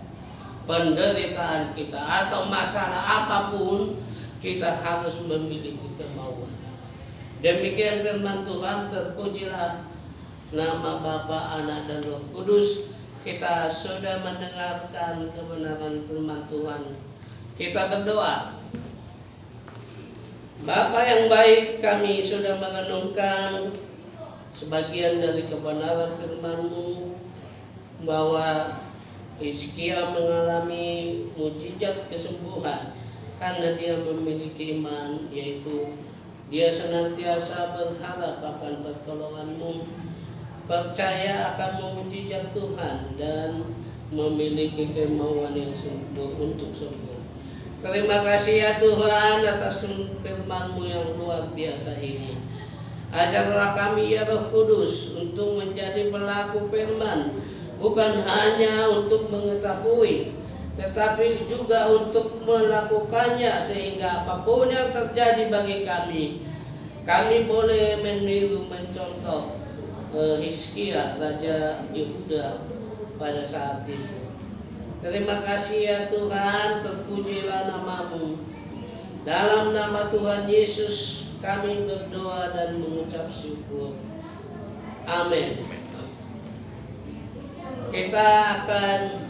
penderitaan kita, atau masalah apapun, kita harus memiliki kemauan. Demikian firman Tuhan. Terpujilah nama Bapa, Anak, dan Roh Kudus. Kita sudah mendengarkan kebenaran firman Tuhan. Kita berdoa. Bapa yang baik, kami sudah merenungkan sebagian dari kebenaran firman-Mu, bahwa Hizkia mengalami mujizat kesembuhan karena dia memiliki iman, yaitu dia senantiasa berharap akan pertolongan-Mu, percaya akan mujizat Tuhan, dan memiliki kemauan yang sembuh untuk sembuh. Terima kasih ya Tuhan atas firman-Mu yang luar biasa ini. Ajarlah kami ya Roh Kudus untuk menjadi pelaku firman, bukan hanya untuk mengetahui, tetapi juga untuk melakukannya, sehingga apapun yang terjadi bagi kami boleh meniru, mencontoh Hizkia, Raja Yehuda pada saat itu. Terima kasih ya Tuhan, terpujilah nama-Mu. Dalam nama Tuhan Yesus kami berdoa dan mengucap syukur. Amin. Kita akan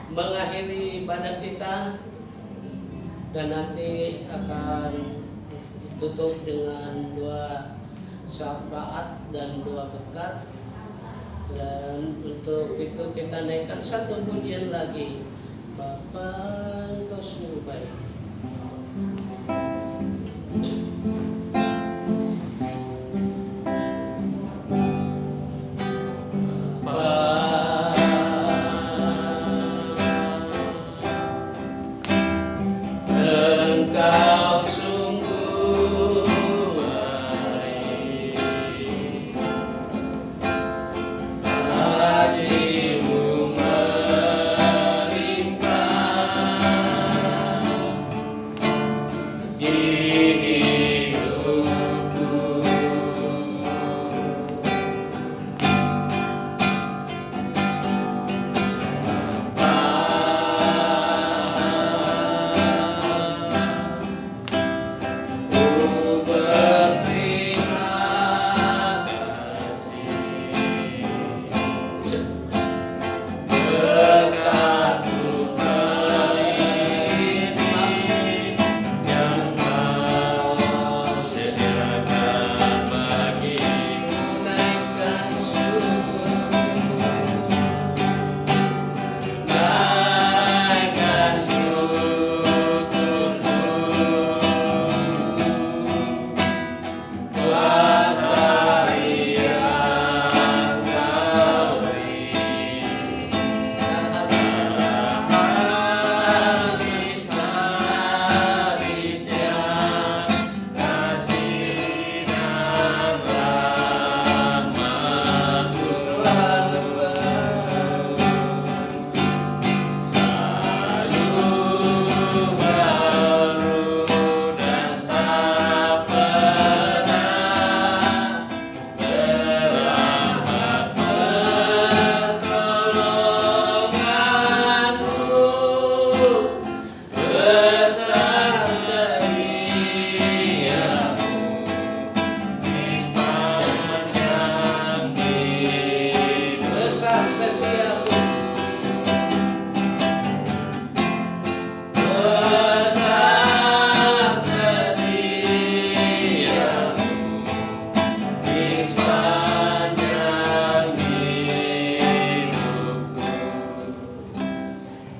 mengakhiri ibadah kita dan nanti akan ditutup dengan doa syafaat dan doa berkat. Dan untuk itu kita naikkan satu pujian lagi. Bapa, Engkau sungguh baik.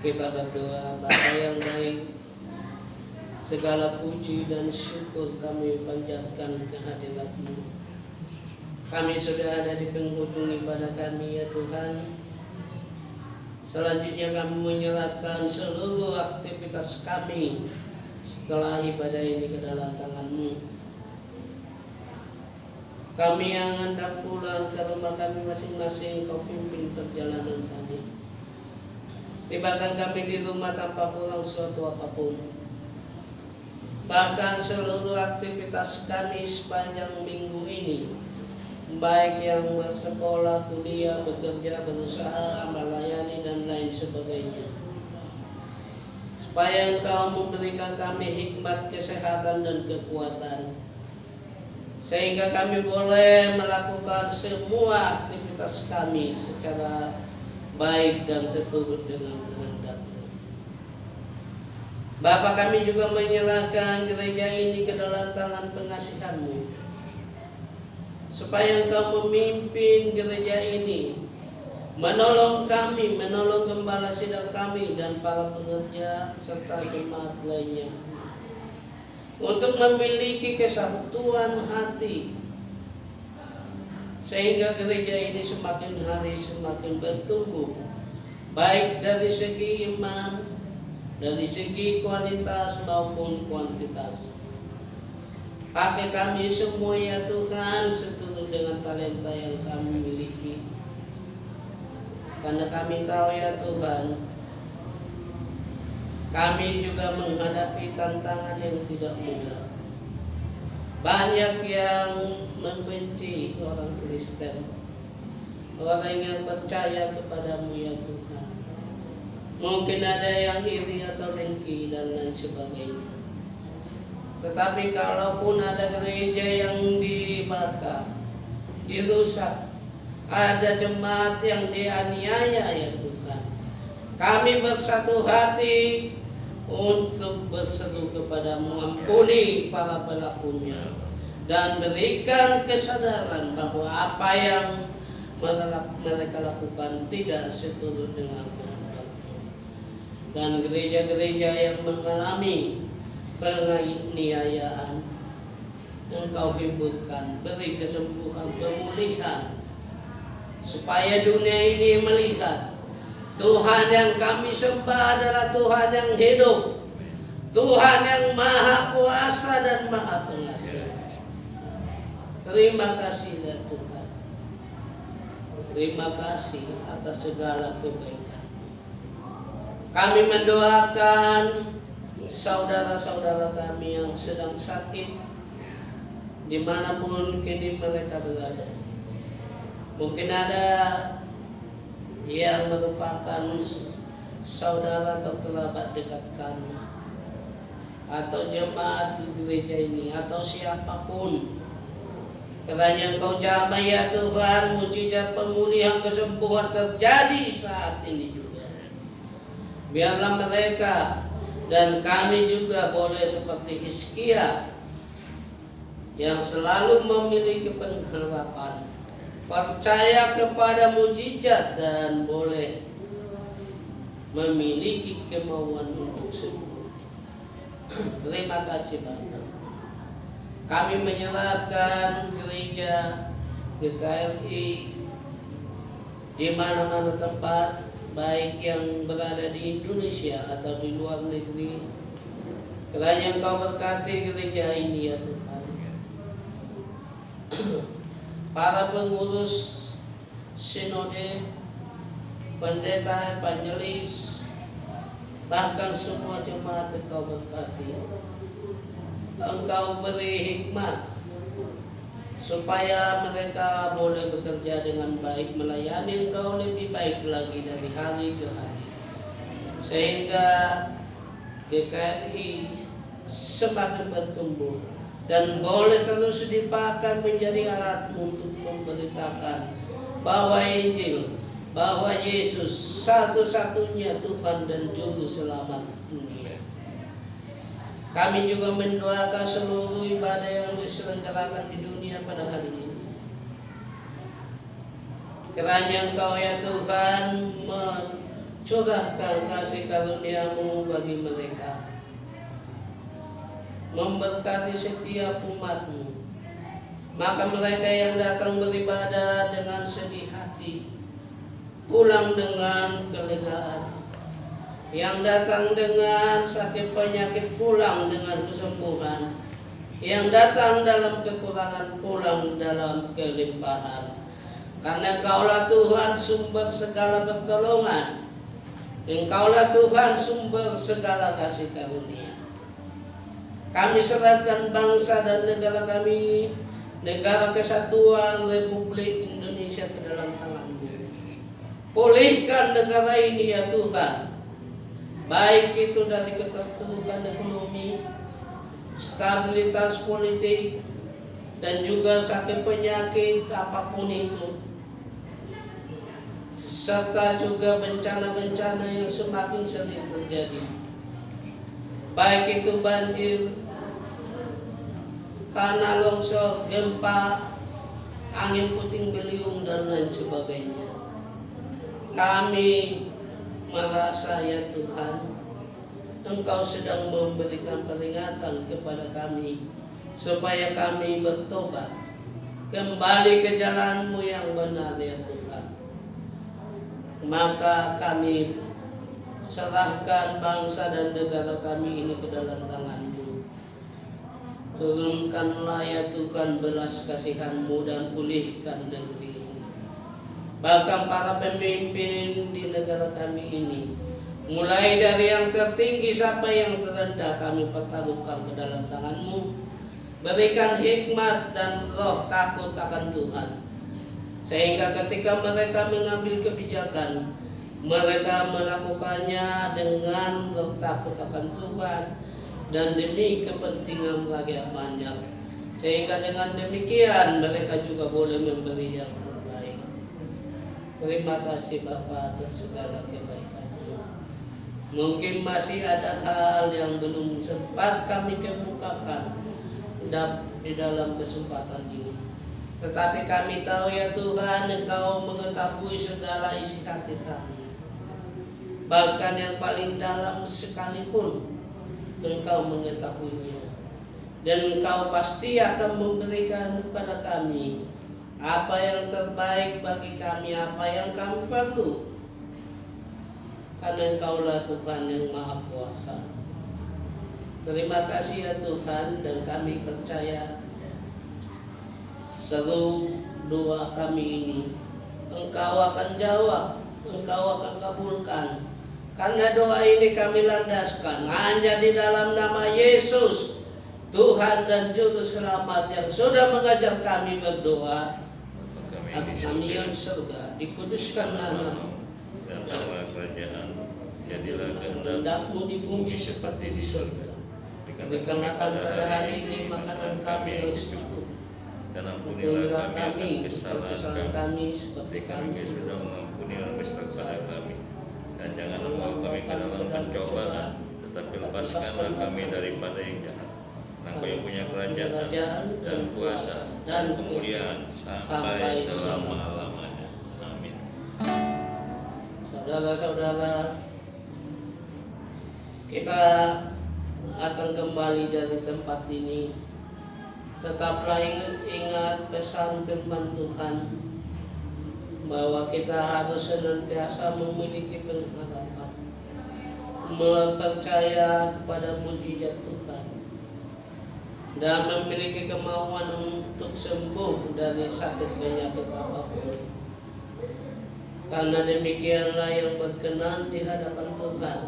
Kita berdoa, Bapa yang baik, segala puji dan syukur kami panjatkan kehadirat-Mu. Kami sudah ada di penghujung ibadah kami ya Tuhan. Selanjutnya kami menyerahkan seluruh aktivitas kami setelah ibadah ini ke dalam tangan-Mu. Kami yang hendak pulang ke rumah kami masing-masing, Kau pimpin perjalanan kami. Tibakan kami di rumah tanpa pulang suatu apapun. Bahkan seluruh aktivitas kami sepanjang minggu ini, baik yang bersekolah, kuliah, bekerja, berusaha, melayani dan lain sebagainya, supaya Engkau memberikan kami hikmat, kesehatan dan kekuatan, sehingga kami boleh melakukan semua aktivitas kami secara baik dan seturut dengan kehendak-Mu. Bapa, kami juga menyerahkan gereja ini ke dalam tangan pengasihan-Mu, supaya Engkau memimpin gereja ini, menolong kami, menolong gembala sidang kami dan para pengerja serta jemaat lainnya, untuk memiliki kesatuan hati, sehingga gereja ini semakin hari semakin bertumbuh, baik dari segi iman, dari segi kualitas maupun kuantitas. Pakai kami semua ya Tuhan, seturut dengan talenta yang kami miliki, karena kami tahu ya Tuhan, kami juga menghadapi tantangan yang tidak mudah. Banyak yang membenci orang Kristen, orang yang percaya kepadamu ya Tuhan. Mungkin ada yang iri atau dengki dan lain sebagainya. Tetapi kalaupun ada gereja yang dibakar, dirusak, ada jemaat yang dianiaya ya Tuhan, kami bersatu hati untuk berseru kepadamu, ampuni para pelakunya dan berikan kesadaran bahwa apa yang mereka lakukan tidak seturut dengan kehendak-Mu. Dan gereja-gereja yang mengalami penganiayaan, Engkau hiburkan, beri kesembuhan, pemulihan, supaya dunia ini melihat Tuhan yang kami sembah adalah Tuhan yang hidup, Tuhan yang maha kuasa dan maha pengasih. Terima kasih ya Tuhan. Terima kasih atas segala kebaikan. Kami mendoakan saudara-saudara kami yang sedang sakit, dimanapun kini mereka berada. Mungkin ada yang merupakan saudara atau kerabat dekat kami, atau jemaat di gereja ini, atau siapapun. Kiranya Engkau jamah ya Tuhan, mujizat pemulihan kesembuhan terjadi saat ini juga. Biarlah mereka dan kami juga boleh seperti Hizkia yang selalu memiliki pengharapan, percaya kepada mujizat dan boleh memiliki kemauan untuk sembuh. Terima kasih Bapa. Kami menyerahkan gereja GKRI di mana-mana tempat, baik yang berada di Indonesia atau di luar negeri. Kiranya Engkau berkati gereja ini ya Tuhan. Para pengurus sinode, pendeta, evangelis, bahkan semua jemaat Engkau berkati. Engkau beri hikmat supaya mereka boleh bekerja dengan baik, melayani Engkau lebih baik lagi dari hari ke hari, sehingga GKRI semakin bertumbuh dan boleh terus dipakai menjadi alat untuk memberitakan bahwa Injil, bahwa Yesus satu-satunya Tuhan dan Juru Selamat dunia. Kami juga mendoakan seluruh ibadah yang diselenggarakan di dunia pada hari ini. Kiranya Engkau ya Tuhan curahkan kasih karunia-Mu bagi mereka, memberkati setiap umat-Mu. Maka mereka yang datang beribadah dengan sedih hati pulang dengan kelegaan, yang datang dengan sakit penyakit pulang dengan kesembuhan, yang datang dalam kekurangan pulang dalam kelimpahan. Karena Engkaulah Tuhan sumber segala pertolongan, Engkaulah Tuhan sumber segala kasih karunia. Kami serahkan bangsa dan negara kami, negara kesatuan Republik Indonesia ke dalam tangan-Mu. Pulihkan negara ini ya Tuhan, baik itu dari keterpurukan ekonomi, stabilitas politik, dan juga sakit penyakit apapun itu, serta juga bencana-bencana yang semakin sering terjadi, baik itu banjir, tanah longsor, gempa, angin puting beliung, dan lain sebagainya. Kami merasa ya Tuhan, Engkau sedang memberikan peringatan kepada kami supaya kami bertobat kembali ke jalan-Mu yang benar ya Tuhan. Maka kami serahkan bangsa dan negara kami ini ke dalam tangan-Mu. Turunkanlah ya Tuhan belas kasihan-Mu dan pulihkan negeri ini. Bahkan para pemimpin di negara kami ini, mulai dari yang tertinggi sampai yang terendah, kami pertaruhkan ke dalam tangan-Mu. Berikan hikmat dan roh takut akan Tuhan, sehingga ketika mereka mengambil kebijakan, mereka melakukannya dengan roh takut akan Tuhan dan demi kepentingan rakyat banyak, sehingga dengan demikian mereka juga boleh memberi yang terbaik. Terima kasih Bapa atas segala kebaikan-Mu. Mungkin masih ada hal yang belum sempat kami kemukakan di dalam kesempatan ini, tetapi kami tahu ya Tuhan, Engkau mengetahui segala isi hati kami, bahkan yang paling dalam sekalipun Engkau mengetahuinya, dan Engkau pasti akan memberikan kepada kami apa yang terbaik bagi kami, apa yang kami perlu, karena Engkaulah Tuhan yang Maha Kuasa. Terima kasih ya Tuhan, dan kami percaya seru doa kami ini Engkau akan jawab, Engkau akan kabulkan, karena doa ini kami landaskan hanya di dalam nama Yesus, Tuhan dan Juru Selamat yang sudah mengajar kami berdoa. Kami yang di surga, dikuduskan nama-Mu, dan Allah kerajaan, jadilah kehendak-Mu di bumi seperti di surga. Berikanlah kami pada hari ini makanan kami yang cukup, dan ampunilah kami kesalahan kami seperti kami sudah mengampuni dan kepada kami, dan jangan membawa kami ke dalam pencobaan, tetapi lepaskanlah kami daripada yang jahat. Engkau yang punya kerajaan dan kuasa dan kemuliaan sampai selama-lamanya. Amin. Saudara-saudara, kita akan kembali dari tempat ini. Tetaplah ingat pesan firman Tuhan, bahwa kita harus senantiasa memiliki pengharapan, percaya kepada mujizat Tuhan, dan memiliki kemauan untuk sembuh dari sakit penyakit apapun. Karena demikianlah yang berkenan di hadapan Tuhan,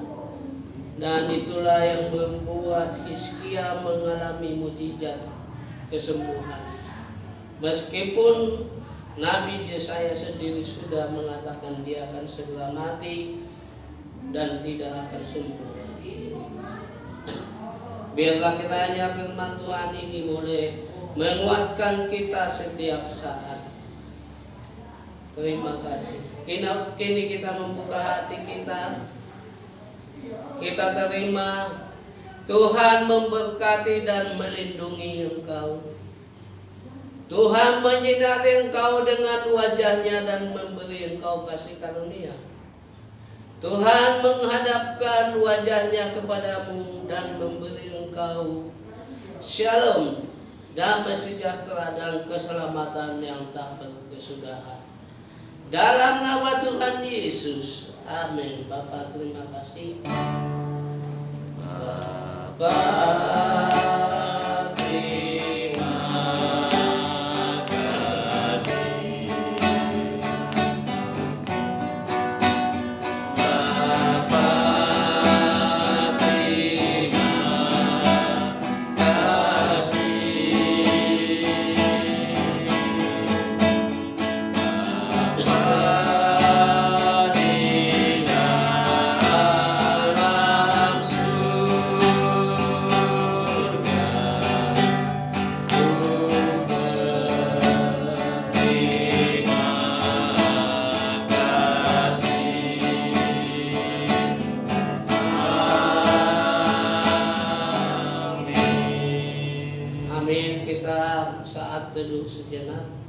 dan itulah yang membuat Hizkia mengalami mujizat kesembuhan. Meskipun Nabi Yesaya sendiri sudah mengatakan dia akan segera mati dan tidak akan sembuh lagi. Biarlah kiranya firman Tuhan ini boleh menguatkan kita setiap saat. Terima kasih. Kini kita membuka hati kita. Kita terima Tuhan memberkati dan melindungi engkau. Tuhan menyinari engkau dengan wajahnya dan memberi engkau kasih karunia. Tuhan menghadapkan wajahnya kepadamu dan memberi engkau shalom, damai sejahtera dan keselamatan yang tak berkesudahan. Dalam nama Tuhan Yesus, amin. Bapa, terima kasih. Bapa, terima kasih. Bapa, terima Amin. Kita saat teduh sejenak.